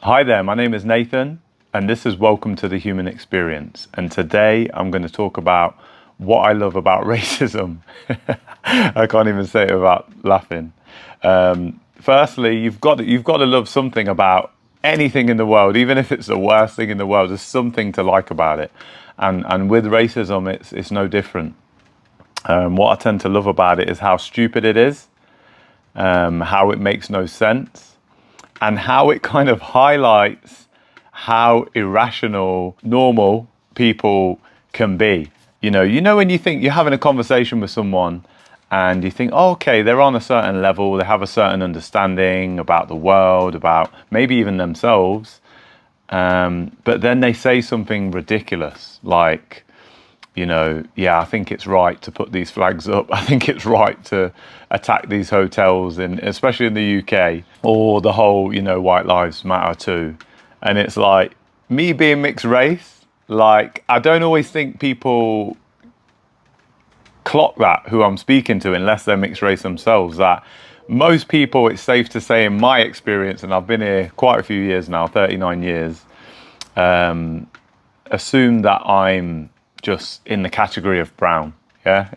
Hi there, my name is Nathan, and this is Welcome to the Human Experience. And today I'm going to talk about what I love about racism. I can't even say it without laughing. Firstly, you've got to love something about anything in the world, even if it's the worst thing in the world. There's something to like about it, and with racism, it's no different. What I tend to love about it is how stupid it is, how it makes no sense, and how it kind of highlights how irrational normal people can be. You know when you think you're having a conversation with someone and you think, oh, okay, they're on a certain level, they have a certain understanding about the world, about maybe even themselves, but then they say something ridiculous like, yeah, I think it's right to put these flags up. I think it's right to attack these hotels, especially in the UK, or the whole, White Lives Matter too. And it's like, me being mixed race, like, I don't always think people clock that, who I'm speaking to, unless they're mixed race themselves, that most people, it's safe to say in my experience, and I've been here quite a few years now, 39 years, assume that I'm just in the category of brown,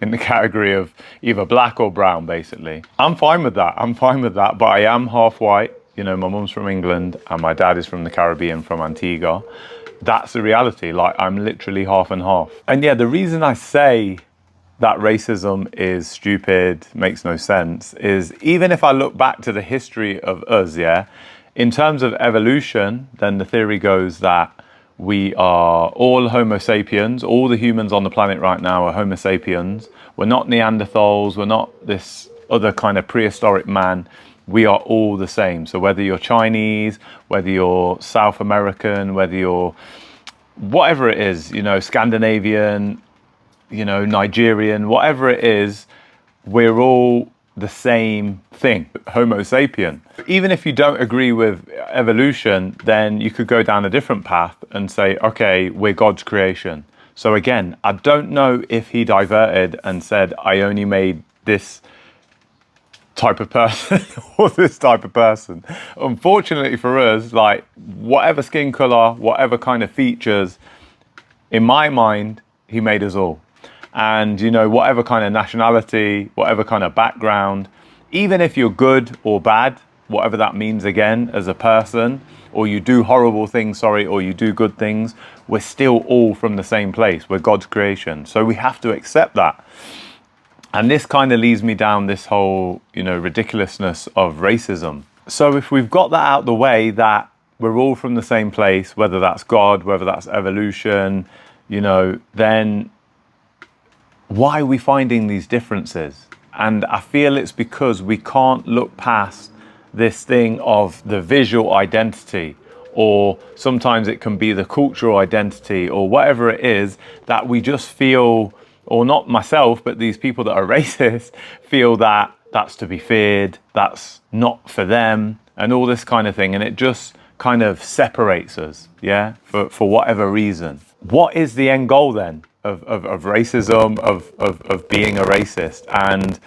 in the category of either black or brown, basically. I'm fine with that, but I am half white. My mum's from England and my dad is from the Caribbean, from Antigua. That's the reality. Like, I'm literally half and half. And yeah, the reason I say that racism is stupid, makes no sense, is even if I look back to the history of us, in terms of evolution, then the theory goes that we are all Homo sapiens. All the humans on the planet right now are Homo sapiens. We're not Neanderthals. We're not this other kind of prehistoric man. We are all the same. So whether you're Chinese, whether you're South American, whether you're whatever it is, Scandinavian, Nigerian, whatever it is, we're all the same thing, Homo sapien. Even if you don't agree with evolution, then you could go down a different path and say, okay, we're God's creation. So again, I don't know if he diverted and said, I only made this type of person or this type of person. Unfortunately for us, like, whatever skin color, whatever kind of features, in my mind, he made us all. And, whatever kind of nationality, whatever kind of background, even if you're good or bad, whatever that means again as a person, or you do horrible things, or you do good things, we're still all from the same place. We're God's creation. So we have to accept that. And this kind of leads me down this whole, ridiculousness of racism. So if we've got that out the way, that we're all from the same place, whether that's God, whether that's evolution, then why are we finding these differences? And I feel it's because we can't look past this thing of the visual identity, or sometimes it can be the cultural identity, or whatever it is that we just feel, or not myself, but these people that are racist feel that that's to be feared, that's not for them, and all this kind of thing. And it just kind of separates us, for whatever reason. What is the end goal then of racism, of being a racist? And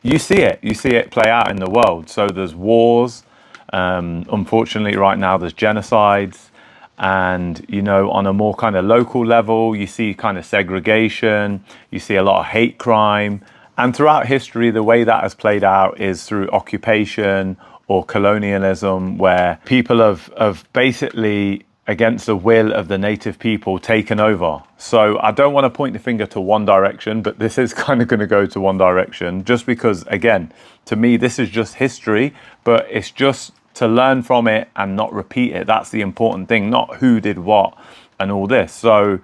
you see it play out in the world. So there's wars, unfortunately right now there's genocides, and on a more kind of local level, you see kind of segregation, you see a lot of hate crime. And throughout history, the way that has played out is through occupation or colonialism, where people have basically, against the will of the native people, taken over. So I don't want to point the finger to one direction, but this is kind of going to go to one direction, just because, again, to me, this is just history, but it's just to learn from it and not repeat it. That's the important thing, not who did what and all this. So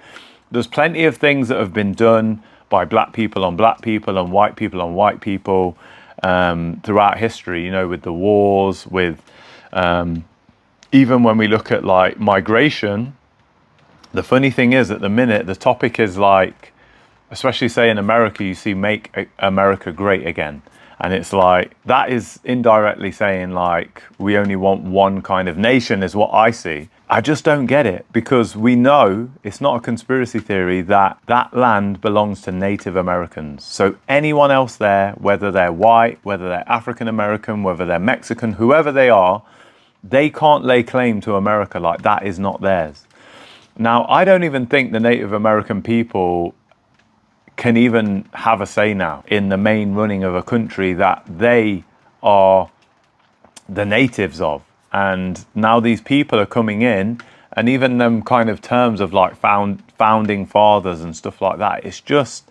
there's plenty of things that have been done by black people on black people and white people on white people throughout history, with the wars, with even when we look at like migration. The funny thing is, at the minute, the topic is like, especially say in America, you see Make America Great Again. And it's like, that is indirectly saying like, we only want one kind of nation, is what I see. I just don't get it, because we know, it's not a conspiracy theory, that that land belongs to Native Americans. So anyone else there, whether they're white, whether they're African American, whether they're Mexican, whoever they are, they can't lay claim to America. Like, that is not theirs. Now, I don't even think the Native American people can even have a say now in the main running of a country that they are the natives of. And now these people are coming in, and even them kind of terms of like founding fathers and stuff like that, it's just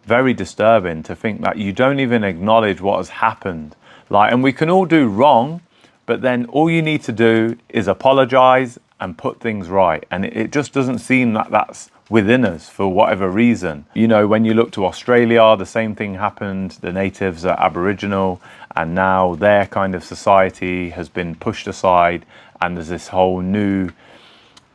very disturbing to think that you don't even acknowledge what has happened. Like, and we can all do wrong, but then all you need to do is apologize and put things right. And it just doesn't seem that that's within us for whatever reason. You know, when you look to Australia, the same thing happened. The natives are Aboriginal, and now their kind of society has been pushed aside, and there's this whole new,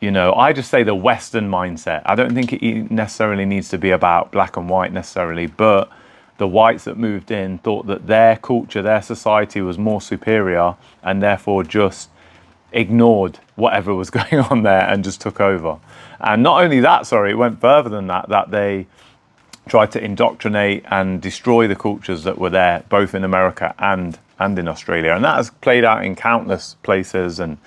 you know, I just say the Western mindset. I don't think it necessarily needs to be about black and white necessarily, but the whites that moved in thought that their culture, their society was more superior, and therefore just ignored whatever was going on there and just took over. And not only that, sorry, it went further than that, that they tried to indoctrinate and destroy the cultures that were there, both in America and in Australia. And that has played out in countless places and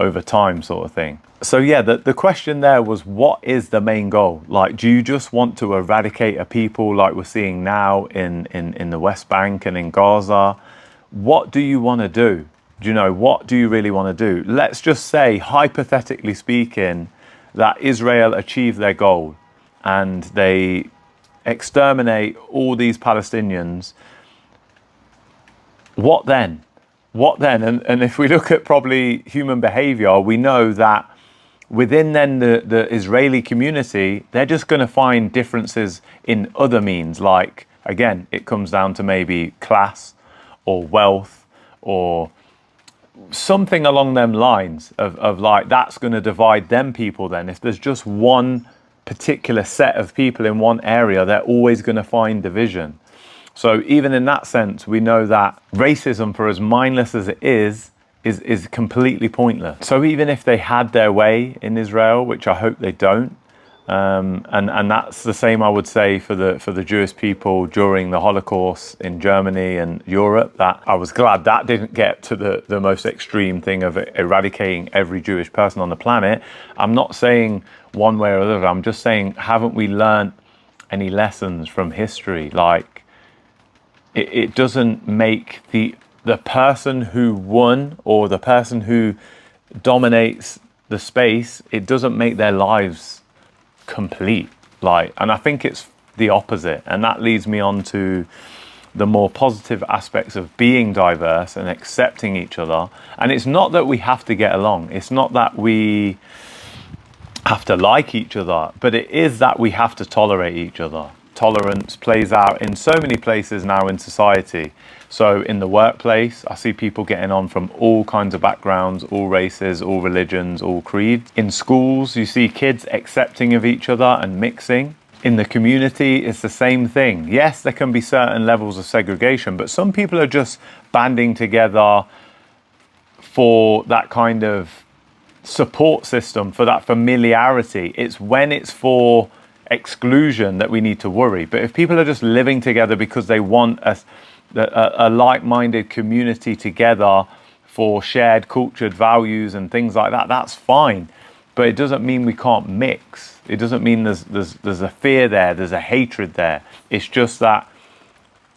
over time, sort of thing. So yeah, the question there was, what is the main goal? Like, do you just want to eradicate a people like we're seeing now in the West Bank and in Gaza? What do you want to do? Do you know, what do you really want to do? Let's just say, hypothetically speaking, that Israel achieved their goal and they exterminate all these Palestinians. What then? What then? And if we look at probably human behavior, we know that within then the Israeli community, they're just going to find differences in other means. Like, again, it comes down to maybe class or wealth or something along them lines of like, that's going to divide them people then. If there's just one particular set of people in one area, they're always going to find division. So even in that sense, we know that racism, for as mindless as it is completely pointless. So even if they had their way in Israel, which I hope they don't, and that's the same I would say for the Jewish people during the Holocaust in Germany and Europe, that I was glad that didn't get to the most extreme thing of eradicating every Jewish person on the planet. I'm not saying one way or the other. I'm just saying, haven't we learned any lessons from history? Like, it doesn't make the person who won or the person who dominates the space, it doesn't make their lives complete. Like, and I think it's the opposite. And that leads me on to the more positive aspects of being diverse and accepting each other. And it's not that we have to get along. It's not that we have to like each other, but it is that we have to tolerate each other. Tolerance plays out in so many places now in society. So in the workplace, I see people getting on from all kinds of backgrounds, all races, all religions, all creeds. In schools, you see kids accepting of each other and mixing. In the community, it's the same thing. Yes, there can be certain levels of segregation, but some people are just banding together for that kind of support system, for that familiarity. It's when it's for exclusion that we need to worry. But if people are just living together because they want a like-minded community together for shared cultured values and things like that, that's fine. But it doesn't mean we can't mix. It doesn't mean there's a fear there, there's a hatred there. It's just that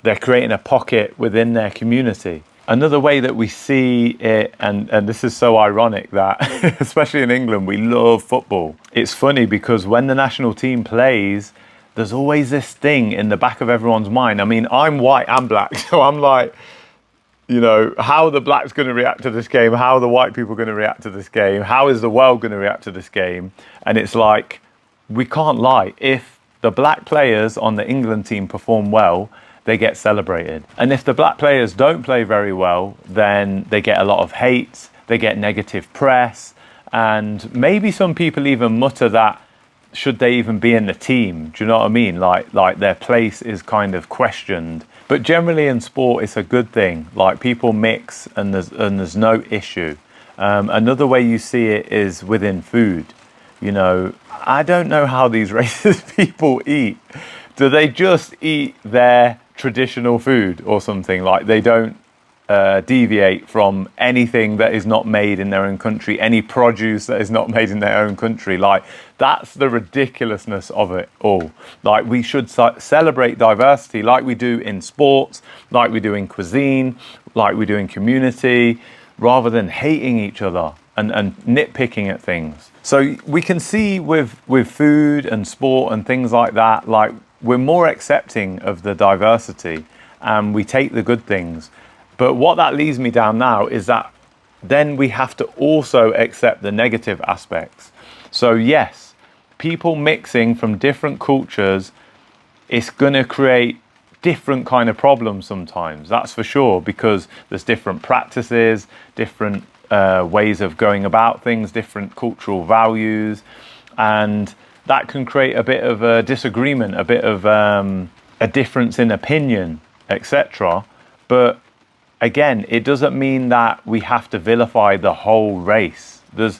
they're creating a pocket within their community. Another way that we see it, and this is so ironic that, especially in England, we love football. It's funny because when the national team plays, there's always this thing in the back of everyone's mind. I mean, I'm white and black, so I'm like, you know, how are the blacks going to react to this game? How are the white people going to react to this game? How is the world going to react to this game? And it's like, we can't lie. If the black players on the England team perform well, they get celebrated. And if the black players don't play very well, then they get a lot of hate, they get negative press, and maybe some people even mutter that, should they even be in the team? Do you know what I mean? Like their place is kind of questioned. But generally in sport, it's a good thing. Like, people mix and there's no issue. Another way you see it is within food. You know, I don't know how these racist people eat. Do they just eat their traditional food or something? Like, they don't deviate from anything that is not made in their own country, any produce that is not made in their own country. Like, that's the ridiculousness of it all. Like, we should celebrate diversity like we do in sports, like we do in cuisine, like we do in community, rather than hating each other and nitpicking at things. So we can see with food and sport and things like that, like, we're more accepting of the diversity and we take the good things. But what that leads me down now is that then we have to also accept the negative aspects. So yes, people mixing from different cultures, it's going to create different kind of problems sometimes, that's for sure, because there's different practices, different ways of going about things, different cultural values, and that can create a bit of a disagreement, a bit of a difference in opinion, etc. But again, it doesn't mean that we have to vilify the whole race. There's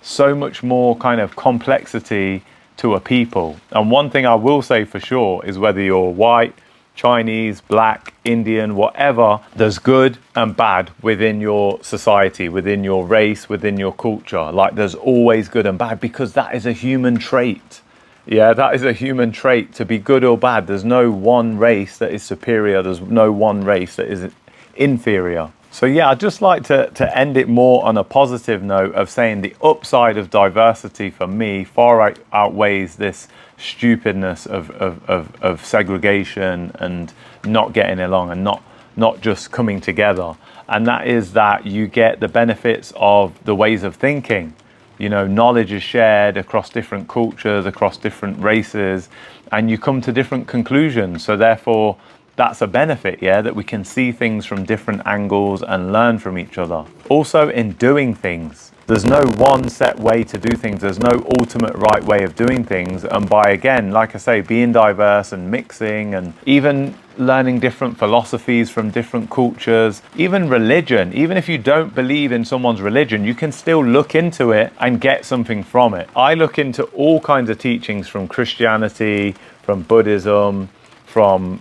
so much more kind of complexity to a people. And one thing I will say for sure is whether you're white, Chinese, black, Indian, whatever, there's good and bad within your society, within your race, within your culture. Like, there's always good and bad, because that is a human trait. Yeah, that is a human trait, to be good or bad. There's no one race that is superior. There's no one race that is inferior. So yeah, I'd just like to end it more on a positive note of saying the upside of diversity for me far outweighs this stupidness of segregation and not getting along and not just coming together. And that is that you get the benefits of the ways of thinking. You know, knowledge is shared across different cultures, across different races, and you come to different conclusions. So therefore, that's a benefit, yeah, that we can see things from different angles and learn from each other. Also, in doing things, there's no one set way to do things. There's no ultimate right way of doing things. And by, again, like I say, being diverse and mixing and even learning different philosophies from different cultures, even religion, even if you don't believe in someone's religion, you can still look into it and get something from it. I look into all kinds of teachings from Christianity, from Buddhism, from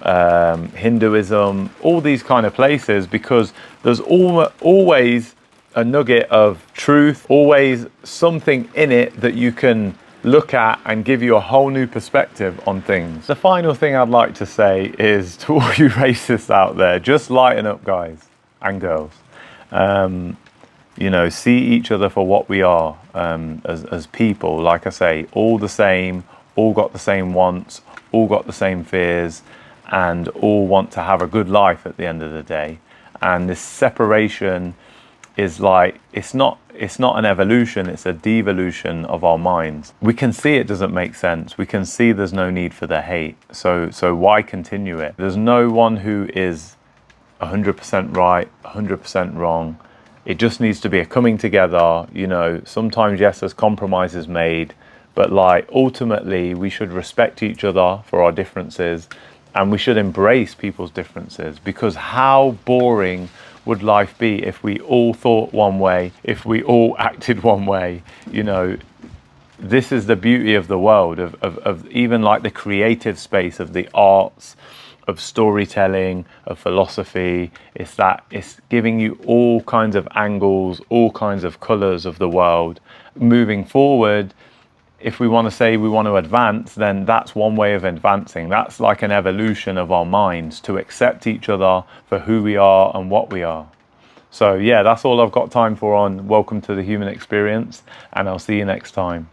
Hinduism, all these kind of places, because there's always a nugget of truth, always something in it that you can look at and give you a whole new perspective on things. The final thing I'd like to say is to all you racists out there, just lighten up, guys and girls. You know, see each other for what we are, as people. Like I say, all the same, all got the same wants, all got the same fears, and all want to have a good life at the end of the day. And this separation is like, it's not an evolution, it's a devolution of our minds. We can see it doesn't make sense. We can see there's no need for the hate. So why continue it? There's no one who is 100% right, 100% wrong. It just needs to be a coming together. You know, sometimes, yes, there's compromises made, but like, ultimately we should respect each other for our differences, and we should embrace people's differences, because how boring would life be if we all thought one way, if we all acted one way? You know, this is the beauty of the world, of even like the creative space, of the arts, of storytelling, of philosophy. It's that it's giving you all kinds of angles, all kinds of colors of the world. Moving forward, if we want to say we want to advance, then that's one way of advancing. That's like an evolution of our minds, to accept each other for who we are and what we are. So yeah, that's all I've got time for on Welcome to the Human Experience, and I'll see you next time.